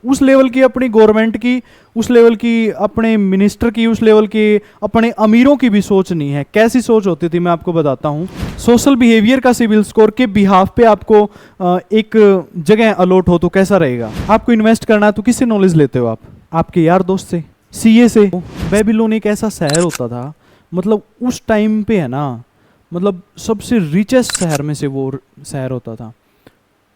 उस लेवल की अपनी गवर्नमेंट की, उस लेवल की अपने मिनिस्टर की, उस लेवल की अपने अमीरों की भी सोच नहीं है। कैसी सोच होती थी मैं आपको बताता हूँ। सोशल बिहेवियर का सिविल स्कोर के बिहाफ पे आपको एक जगह अलॉट हो तो कैसा रहेगा। आपको इन्वेस्ट करना है तो किससे नॉलेज लेते हो आप? आपके यार दोस्त से, सीए से। बेबीलोन एक ऐसा शहर होता था, मतलब उस टाइम पे है ना, मतलब सबसे रिचेस्ट शहर में से वो शहर होता था।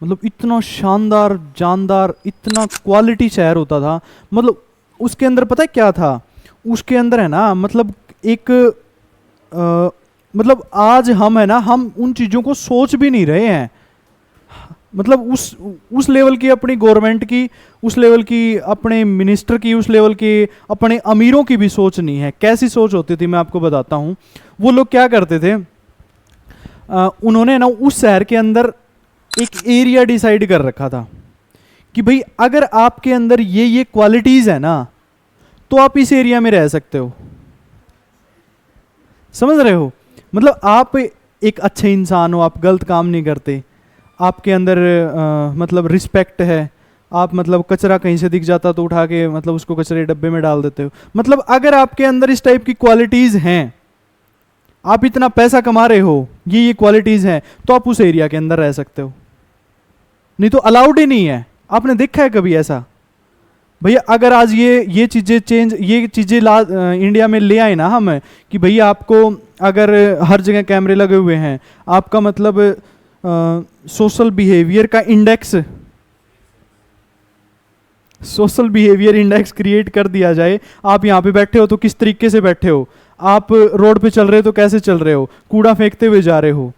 मतलब इतना शानदार जानदार, इतना क्वालिटी शहर होता था। मतलब उसके अंदर पता है क्या था? उसके अंदर है ना, मतलब एक मतलब आज हम है ना, हम उन चीज़ों को सोच भी नहीं रहे हैं। मतलब उस लेवल की अपनी गवर्नमेंट की, उस लेवल की अपने मिनिस्टर की, उस लेवल की अपने अमीरों की भी सोच नहीं है। कैसी सोच होती थी मैं आपको बताता हूँ। वो लोग क्या करते थे, उन्होंने ना उस शहर के अंदर एक एरिया डिसाइड कर रखा था कि भाई अगर आपके अंदर ये क्वालिटीज है ना, तो आप इस एरिया में रह सकते हो। समझ रहे हो? मतलब आप एक अच्छे इंसान हो, आप गलत काम नहीं करते, आपके अंदर मतलब रिस्पेक्ट है, आप मतलब कचरा कहीं से दिख जाता तो उठा के मतलब उसको कचरे डब्बे में डाल देते हो। मतलब अगर आपके अंदर इस टाइप की क्वालिटीज हैं, आप इतना पैसा कमा रहे हो, ये क्वालिटीज हैं, तो आप उस एरिया के अंदर रह सकते हो। नहीं तो अलाउड ही नहीं है। आपने देखा है कभी ऐसा? भैया अगर आज ये चीजें चेंज, ये चीजें इंडिया में ले आए ना हम, कि भैया आपको अगर हर जगह कैमरे लगे हुए हैं, आपका मतलब सोशल बिहेवियर का index, social behaviour index create कर दिया जाए। आप यहाँ पे बैठे हो तो किस तरीके से बैठे हो, आप रोड पे चल रहे हो तो कैसे चल रहे हो, कूड़ा फेंकते हुए जा रहे हो,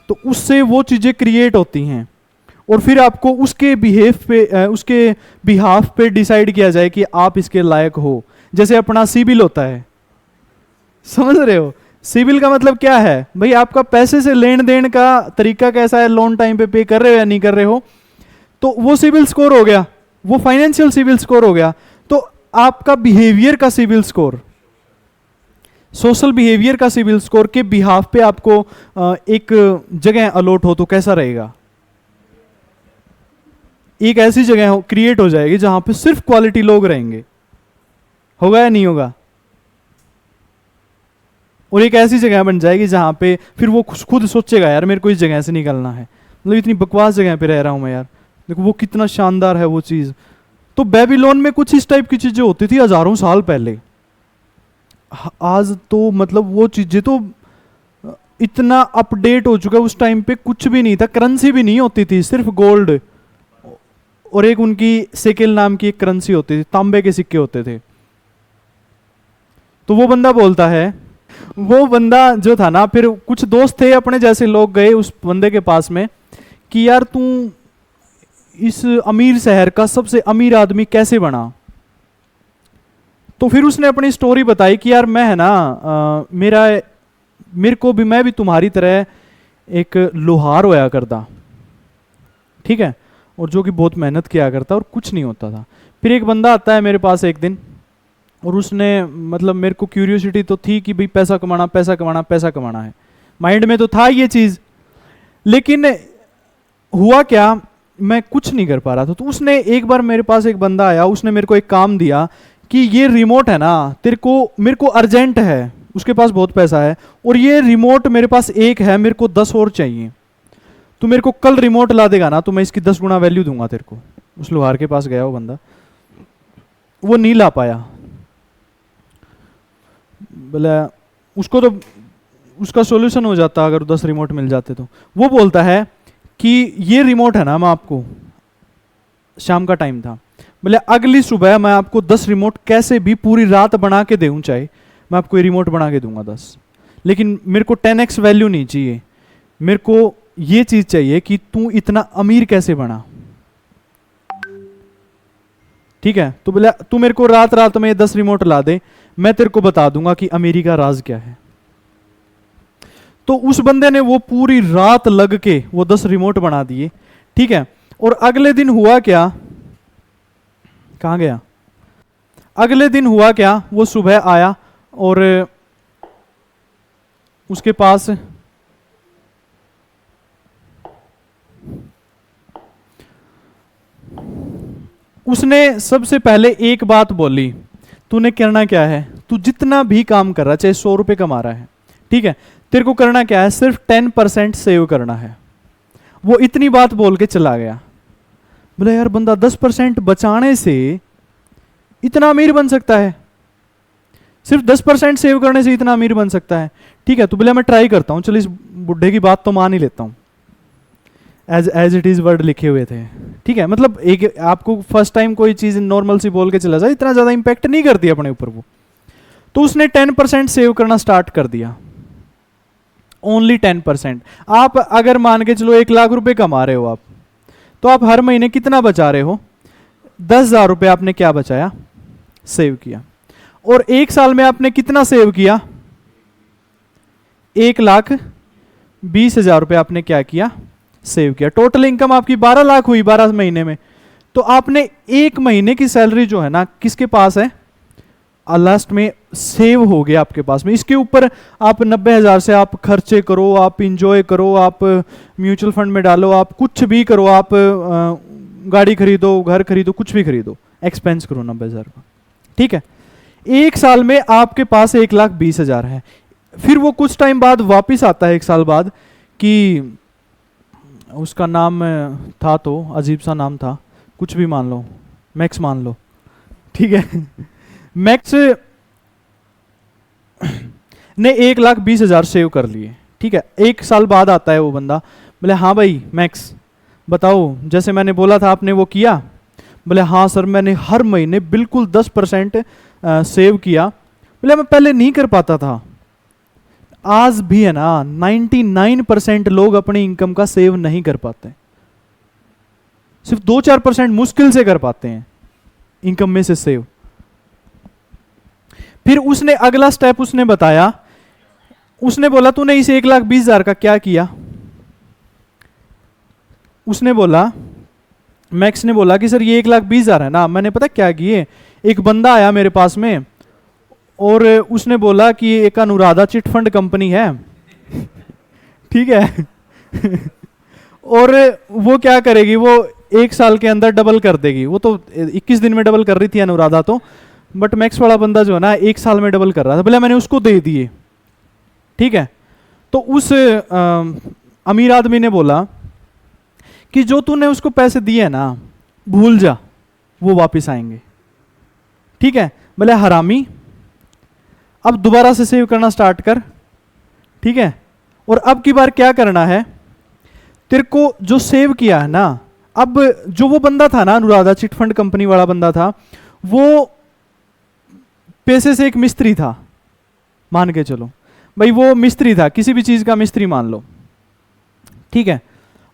तो उससे वो चीजें क्रिएट होती हैं। और फिर आपको उसके बिहेव पे उसके बिहाफ पे डिसाइड किया जाए कि आप इसके लायक हो। जैसे अपना सिबिल होता है, समझ रहे हो? सिबिल का मतलब क्या है भाई? आपका पैसे से लेन देन का तरीका कैसा है, लोन टाइम पे कर रहे हो या नहीं कर रहे हो, तो वो सिबिल स्कोर हो गया, वो फाइनेंशियल सिबिल स्कोर हो गया। तो आपका बिहेवियर का सिबिल स्कोर, सोशल बिहेवियर का सिबिल स्कोर के बिहाफ पे आपको एक जगह अलॉट हो तो कैसा रहेगा। एक ऐसी जगह क्रिएट हो जाएगी जहां पे सिर्फ क्वालिटी लोग रहेंगे। होगा या नहीं होगा? और एक ऐसी जगह बन जाएगी जहां पे फिर वो खुद सोचेगा यार मेरे को इस जगह से निकलना है, मतलब इतनी बकवास जगह पे रह रहा हूं मैं यार। देखो वो कितना शानदार है वो चीज। तो बेबीलोन में कुछ इस टाइप की चीजें होती थी हजारों साल पहले। आज तो मतलब वो चीजें तो इतना अपडेट हो चुका है। उस टाइम पे कुछ भी नहीं था, करेंसी भी नहीं होती थी, सिर्फ गोल्ड और एक उनकी सेकेल नाम की एक करेंसी होती थी, तांबे के सिक्के होते थे। तो वो बंदा बोलता है, वो बंदा जो था ना, फिर कुछ दोस्त थे अपने जैसे लोग गए उस बंदे के पास में कि यार तू इस अमीर शहर का सबसे अमीर आदमी कैसे बना। तो फिर उसने अपनी स्टोरी बताई कि यार मैं है ना मेरे को भी, मैं भी तुम्हारी तरह एक लोहार होया करता, ठीक है, और जो कि बहुत मेहनत किया करता और कुछ नहीं होता था। फिर एक बंदा आता है मेरे पास एक दिन, और उसने मतलब मेरे को क्यूरियोसिटी तो थी कि भाई पैसा कमाना पैसा कमाना पैसा कमाना है, माइंड में तो था ये चीज। लेकिन हुआ क्या, मैं कुछ नहीं कर पा रहा था। तो उसने एक बार मेरे पास एक बंदा आया, उसने मेरे को एक काम दिया कि ये रिमोट है ना, तेरे को मेरे को अर्जेंट है, उसके पास बहुत पैसा है, और ये रिमोट मेरे पास एक है, मेरे को 10 और चाहिए। तू मेरे को कल रिमोट ला देगा ना, तो मैं इसकी 10 गुना वैल्यू दूंगा तेरे को। उस लोहार के पास गया वो बंदा, वो नहीं ला पाया। बोला उसको तो उसका सॉल्यूशन हो जाता अगर 10 रिमोट मिल जाते तो। वो बोलता है कि ये रिमोट है ना, मैं आपको, शाम का टाइम था, बोले अगली सुबह मैं आपको 10 रिमोट कैसे भी पूरी रात बना के दूं, चाहे मैं आपको ये रिमोट बना के दूंगा 10, लेकिन मेरे को 10x वैल्यू नहीं चाहिए। मेरे को ये चीज चाहिए कि तू इतना अमीर कैसे बना। ठीक है, तो बोला तू मेरे को रात रात में ये 10 रिमोट ला दे, मैं तेरे को बता दूंगा कि अमीरी का राज क्या है। तो उस बंदे ने वो पूरी रात लग के वो 10 रिमोट बना दिए। ठीक है, और अगले दिन हुआ क्या, कहां गया, अगले दिन हुआ क्या, वो सुबह आया और उसके पास उसने सबसे पहले एक बात बोली, तूने करना क्या है, तू जितना भी काम कर रहा है, चाहे 100 रुपये कमा रहा है, ठीक है, तेरे को करना क्या है, सिर्फ 10% सेव करना है। वो इतनी बात बोल के चला गया। बोले यार बंदा 10% बचाने से इतना अमीर बन सकता है, सिर्फ 10% सेव करने से इतना अमीर बन सकता है। ठीक है, तो बोले मैं ट्राई करता हूँ, चलो इस बुढ़े की बात तो मान ही लेता हूँ। एज इट इज वर्ड लिखे हुए थे, ठीक है, मतलब एक आपको फर्स्ट टाइम कोई चीज नॉर्मल सी बोल के चला जाए, इतना ज्यादा इंपैक्ट नहीं करती अपने ऊपर वो। तो उसने 10% सेव करना स्टार्ट कर दिया, ओनली 10%। आप अगर मान के चलो 1 लाख रुपए कमा रहे हो आप, तो आप हर महीने कितना बचा रहे हो, 10,000 रुपये आपने क्या बचाया, सेव किया। और 1 साल में आपने कितना सेव किया, 1,20,000 रुपये आपने क्या किया, सेव किया। टोटल इनकम आपकी 12 लाख हुई 12 महीने में। तो आपने 1 महीने की सैलरी जो है ना किसके पास है, लास्ट में सेव हो गया आपके पास में। इसके ऊपर आप 90,000 से आप खर्चे करो, आप इंजॉय करो, आप म्यूचुअल फंड में डालो, आप कुछ भी करो, आप गाड़ी खरीदो, घर खरीदो, कुछ भी खरीदो, एक्सपेंस करो 90,000 का, ठीक है। 1 साल में आपके पास 1,20,000 है। फिर वो कुछ टाइम बाद वापिस आता है 1 साल बाद कि उसका नाम था, तो अजीब सा नाम था, कुछ भी मान लो, मैक्स मान लो, ठीक है। मैक्स ने 1,20,000 सेव कर लिए, ठीक है। 1 साल बाद आता है वो बंदा, बोले हाँ भाई मैक्स बताओ, जैसे मैंने बोला था आपने वो किया। बोले हाँ सर मैंने हर महीने बिल्कुल 10% सेव किया। बोले मैं पहले नहीं कर पाता था, आज भी है ना 99% लोग अपनी इनकम का सेव नहीं कर पाते, सिर्फ 2-4% मुश्किल से कर पाते हैं इनकम में से सेव। फिर उसने अगला स्टेप उसने बताया, उसने बोला तूने इस 1,20,000 का क्या किया। उसने बोला, मैक्स ने बोला कि सर ये 1,20,000 है ना, मैंने पता क्या किए, एक बंदा आया मेरे पास में और उसने बोला कि एक अनुराधा चिट फंड कंपनी है, ठीक है। और वो क्या करेगी, वो 1 साल के अंदर डबल कर देगी। वो तो 21 दिन में डबल कर रही थी अनुराधा तो, बट मैक्स वाला बंदा जो है ना 1 साल में डबल कर रहा था। बोले मैंने उसको दे दिए, ठीक है। तो उस अमीर आदमी ने बोला कि जो तूने उसको पैसे दिए ना भूल जा, वो वापस आएंगे, ठीक है। बोले हरामी अब दोबारा से सेव करना स्टार्ट कर, ठीक है। और अब की बार क्या करना है, तेरे को जो सेव किया है ना, अब जो वो बंदा था ना अनुराधा चिट फंड कंपनी वाला बंदा था, वो पैसे से एक मिस्त्री था, मान के चलो भाई वो मिस्त्री था, किसी भी चीज का मिस्त्री मान लो, ठीक है।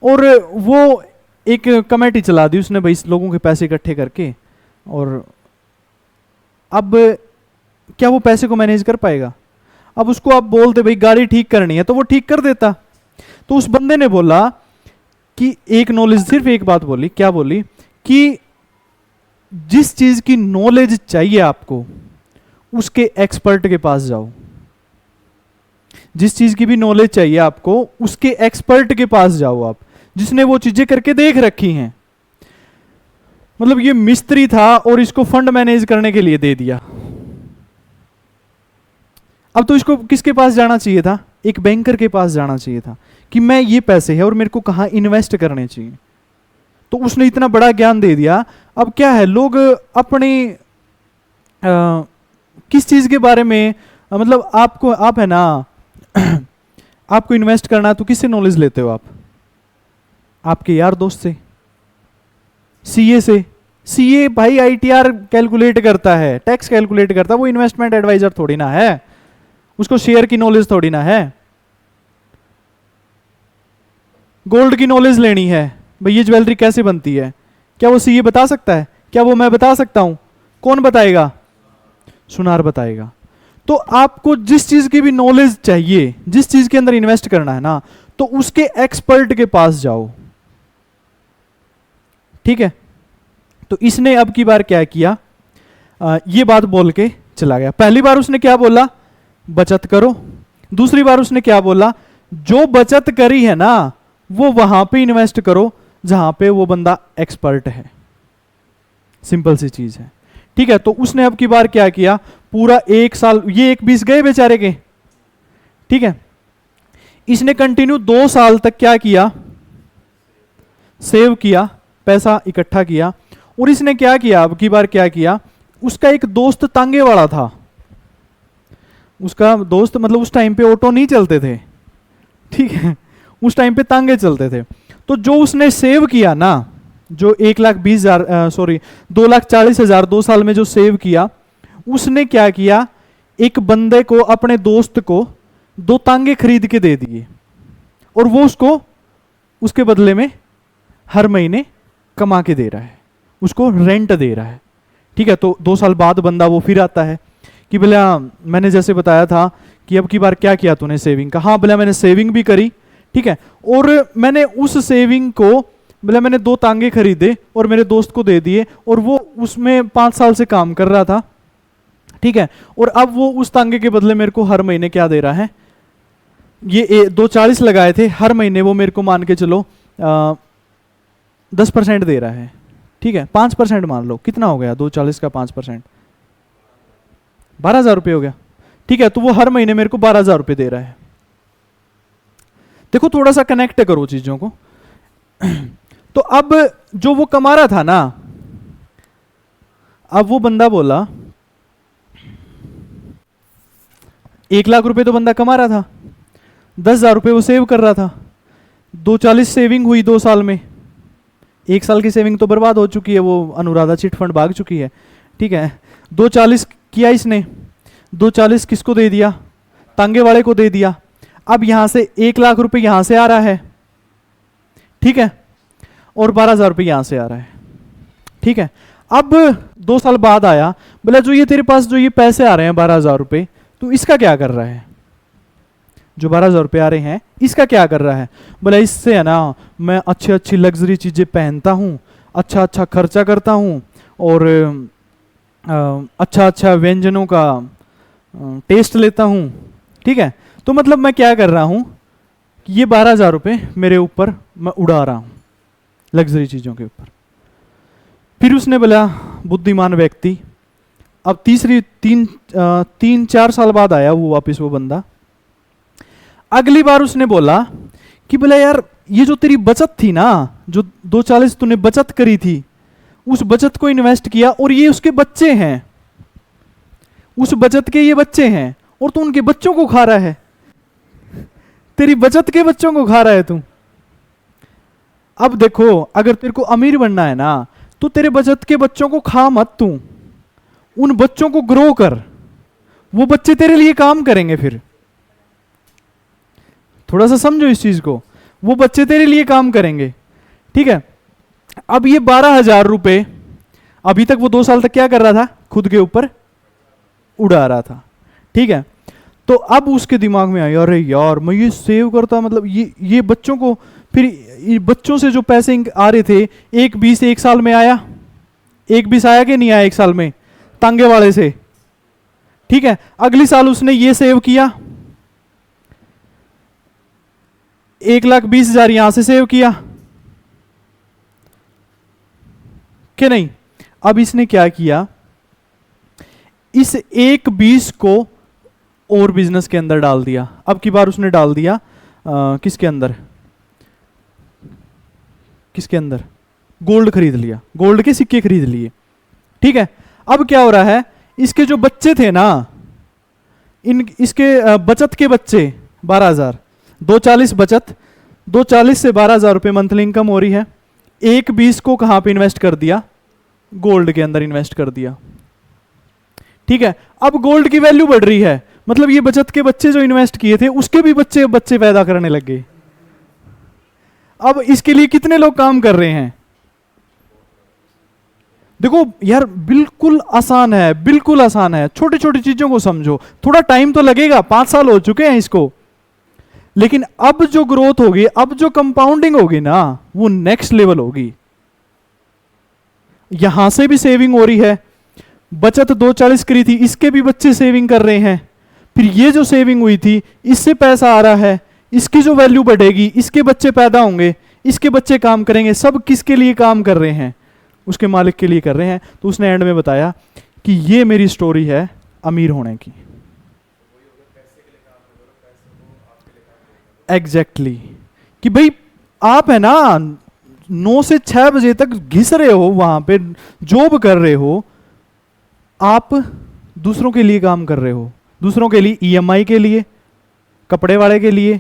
और वो एक कमेटी चला दी उसने भाई लोगों के पैसे इकट्ठे करके, और अब क्या वो पैसे को मैनेज कर पाएगा। अब उसको आप बोलते भाई गाड़ी ठीक करनी है तो वो ठीक कर देता। तो उस बंदे ने बोला कि एक नॉलेज, सिर्फ एक बात बोली, क्या बोली कि जिस चीज की नॉलेज चाहिए आपको उसके एक्सपर्ट के पास जाओ, जिस चीज की भी नॉलेज चाहिए आपको उसके एक्सपर्ट के पास जाओ आप, जिसने वो चीजें करके देख रखी हैं। मतलब ये मिस्त्री था और इसको फंड मैनेज करने के लिए दे दिया। अब तो इसको किसके पास जाना चाहिए था, एक बैंकर के पास जाना चाहिए था कि मैं ये पैसे है और मेरे को कहाँ इन्वेस्ट करने चाहिए। तो उसने इतना बड़ा ज्ञान दे दिया। अब क्या है, लोग अपने किस चीज के बारे में, मतलब आपको, आप है ना आपको इन्वेस्ट करना है तो किससे नॉलेज लेते हो आप, आपके यार दोस्त से, सीए से। सीए भाई आईटीआर कैलकुलेट करता है, टैक्स कैलकुलेट करता है, वो इन्वेस्टमेंट एडवाइजर थोड़ी ना है, उसको शेयर की नॉलेज थोड़ी ना है। गोल्ड की नॉलेज लेनी है, भाई ये ज्वेलरी कैसे बनती है, क्या वो सीए बता सकता है, क्या वो मैं बता सकता हूं, कौन बताएगा, सुनार बताएगा। तो आपको जिस चीज की भी नॉलेज चाहिए, जिस चीज के अंदर इन्वेस्ट करना है ना, तो उसके एक्सपर्ट के पास जाओ, ठीक है। तो इसने अब की बार क्या किया, ये बात बोल के चला गया। पहली बार उसने क्या बोला, बचत करो। दूसरी बार उसने क्या बोला, जो बचत करी है ना वो वहां पे इन्वेस्ट करो जहां पे वो बंदा एक्सपर्ट है। सिंपल सी चीज है। ठीक है, तो उसने अब की बार क्या किया, पूरा 1 साल, ये 1-20 गए बेचारे के, ठीक है, इसने कंटिन्यू 2 साल तक क्या किया, सेव किया, पैसा इकट्ठा किया। और इसने क्या किया, अब की बार क्या किया, उसका एक दोस्त तांगे वाला था, उसका दोस्त, मतलब उस टाइम पे ऑटो नहीं चलते थे, ठीक है, उस टाइम पे तांगे चलते थे। तो जो उसने सेव किया ना, जो 1,20,000 सॉरी 2,40,000 2 साल में जो सेव किया, उसने क्या किया, एक बंदे को, अपने दोस्त को 2 तांगे खरीद के दे दिए, और वो उसको उसके बदले में हर महीने कमा के दे रहा है, उसको रेंट दे रहा है। ठीक है, तो 2 साल बाद बंदा वो फिर आता है कि भला मैंने जैसे बताया था कि अब की बार क्या किया तूने सेविंग का, हाँ भला मैंने सेविंग भी करी, ठीक है, और मैंने उस सेविंग को, भला मैंने 2 तांगे खरीदे और मेरे दोस्त को दे दिए, और वो उसमें 5 साल से काम कर रहा था, ठीक है, और अब वो उस तांगे के बदले मेरे को हर महीने क्या दे रहा है, ये 2,40 लगाए थे, हर महीने वो मेरे को मान के चलो 10% दे रहा है, ठीक है, 5% मान लो, कितना हो गया 2,40 का 5%, 12,000 रुपये हो गया, ठीक है, तो वो हर महीने मेरे को 12,000 रुपये दे रहा है। देखो थोड़ा सा कनेक्ट करो चीजों को। तो अब जो वो कमा रहा था ना, अब वो बंदा बोला 1,00,000 रुपए तो बंदा कमा रहा था, 10,000 रुपये वो सेव कर रहा था, 2,40 सेविंग हुई 2 साल में, 1 साल की सेविंग तो बर्बाद हो चुकी है, वो अनुराधा चिट फंड भाग चुकी है, ठीक है, 2,40 किया इसने, 2,40 किसको दे दिया, तांगे वाले को दे दिया। अब यहां से 1,00,000 रुपए यहां से आ रहा है, ठीक है, और 12,000 रुपये यहां से आ रहा है, ठीक है। अब 2 साल बाद आया, बोला जो ये तेरे पास जो ये पैसे आ रहे हैं 12,000 रुपये, तू इसका क्या कर रहा है, जो 12,000 रुपये आ रहे हैं इसका क्या कर रहा है, बोला इससे है ना मैं अच्छी अच्छी लग्जरी चीजें पहनता हूँ, अच्छा अच्छा खर्चा करता हूँ, और अच्छा अच्छा व्यंजनों का टेस्ट लेता हूँ, ठीक है। तो मतलब मैं क्या कर रहा हूँ, ये 12,000 रुपये मेरे ऊपर मैं उड़ा रहा हूँ लग्जरी चीज़ों के ऊपर। फिर उसने बोला बुद्धिमान व्यक्ति, अब 3-4 साल बाद आया वो वापस वो बंदा, अगली बार उसने बोला कि बोला यार ये जो तेरी बचत थी ना, जो 2,40 तूने बचत करी थी, उस बचत को इन्वेस्ट किया, और ये उसके बच्चे हैं, उस बचत के ये बच्चे हैं, और तू उनके बच्चों को खा रहा है, तेरी बचत के बच्चों को खा रहा है तू। अब देखो अगर तेरे को अमीर बनना है ना, तो तेरे बचत के बच्चों को खा मत, तू उन बच्चों को ग्रो कर, वो बच्चे तेरे लिए काम करेंगे। फिर थोड़ा सा समझो इस चीज को, वो बच्चे तेरे लिए काम करेंगे, ठीक है। अब ये 12,000 रुपए अभी तक वो 2 साल तक क्या कर रहा था, खुद के ऊपर उड़ा रहा था, ठीक है। तो अब उसके दिमाग में आया अरे यार मैं ये सेव करता, मतलब ये बच्चों को, फिर ये बच्चों से जो पैसे आ रहे थे 1,20 1 साल में आया, 1,20 आया कि नहीं आया 1 साल में तांगे वाले से, ठीक है। अगली साल उसने ये सेव किया, 1,20,000 यहां से सेव किया कि नहीं। अब इसने क्या किया, इस 1,20 को और बिजनेस के अंदर डाल दिया। अब की बार उसने डाल दिया किसके अंदर, किसके अंदर, गोल्ड खरीद लिया, गोल्ड के सिक्के खरीद लिए, ठीक है। अब क्या हो रहा है, इसके जो बच्चे थे ना, इसके बचत के बच्चे 12,000, 2,40 बचत, 2,40 से 12,000 रुपये मंथली इनकम हो रही है। 1,20 को कहां पे इन्वेस्ट कर दिया, गोल्ड के अंदर इन्वेस्ट कर दिया, ठीक है। अब गोल्ड की वैल्यू बढ़ रही है, मतलब ये बचत के बच्चे जो इन्वेस्ट किए थे उसके भी बच्चे बच्चे पैदा करने लग गए। अब इसके लिए कितने लोग काम कर रहे हैं। देखो यार बिल्कुल आसान है, बिल्कुल आसान है, छोटी छोटी चीजों को समझो, थोड़ा टाइम तो लगेगा, 5 साल हो चुके हैं इसको, लेकिन अब जो ग्रोथ होगी, अब जो कंपाउंडिंग होगी ना, वो नेक्स्ट लेवल होगी। यहां से भी सेविंग हो रही है, बचत 2,40 करी थी, इसके भी बच्चे सेविंग कर रहे हैं, फिर ये जो सेविंग हुई थी इससे पैसा आ रहा है, इसकी जो वैल्यू बढ़ेगी, इसके बच्चे पैदा होंगे, इसके बच्चे काम करेंगे, सब किसके लिए काम कर रहे हैं, उसके मालिक के लिए कर रहे हैं। तो उसने एंड में बताया कि ये मेरी स्टोरी है अमीर होने की। एग्जैक्टली कि भाई आप है ना 9 से 6 बजे तक घिस रहे हो, वहां पे जॉब कर रहे हो, आप दूसरों के लिए काम कर रहे हो, दूसरों के लिए, ईएमआई के लिए, कपड़े वाले के लिए,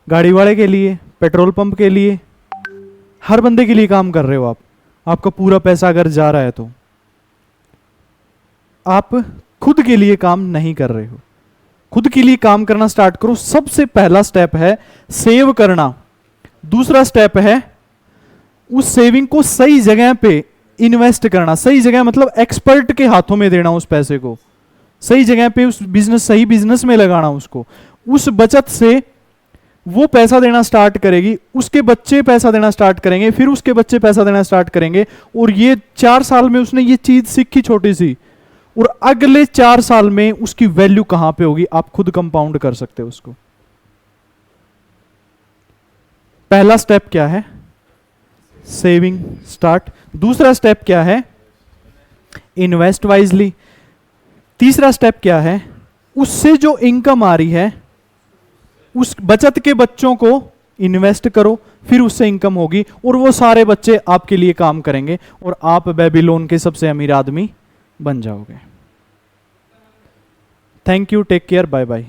गाड़ी वाले के लिए, पेट्रोल पंप के लिए, हर बंदे के लिए काम कर रहे हो आप। आपका पूरा पैसा अगर जा रहा है तो आप खुद के लिए काम नहीं कर रहे हो। खुद के लिए काम करना स्टार्ट करो। सबसे पहला स्टेप है सेव करना। दूसरा स्टेप है उस सेविंग को सही जगह पे इन्वेस्ट करना। सही जगह मतलब एक्सपर्ट के हाथों में देना उस पैसे को, सही जगह पे उस बिजनेस, सही बिजनेस में लगाना उसको। उस बचत से वो पैसा देना स्टार्ट करेगी, उसके बच्चे पैसा देना स्टार्ट करेंगे, फिर उसके बच्चे पैसा देना स्टार्ट करेंगे, और ये 4 साल में उसने ये चीज सीखी छोटी सी, और अगले 4 साल में उसकी वैल्यू कहां पे होगी, आप खुद कंपाउंड कर सकते हो उसको। पहला स्टेप क्या है? Saving start. दूसरा स्टेप क्या है? Invest wisely. तीसरा स्टेप क्या है? उससे जो इनकम आ रही है उस बचत के बच्चों को इन्वेस्ट करो, फिर उससे इनकम होगी, और वो सारे बच्चे आपके लिए काम करेंगे, और आप बेबीलोन के सबसे अमीर आदमी बन जाओगे। Thank you, take care, bye bye.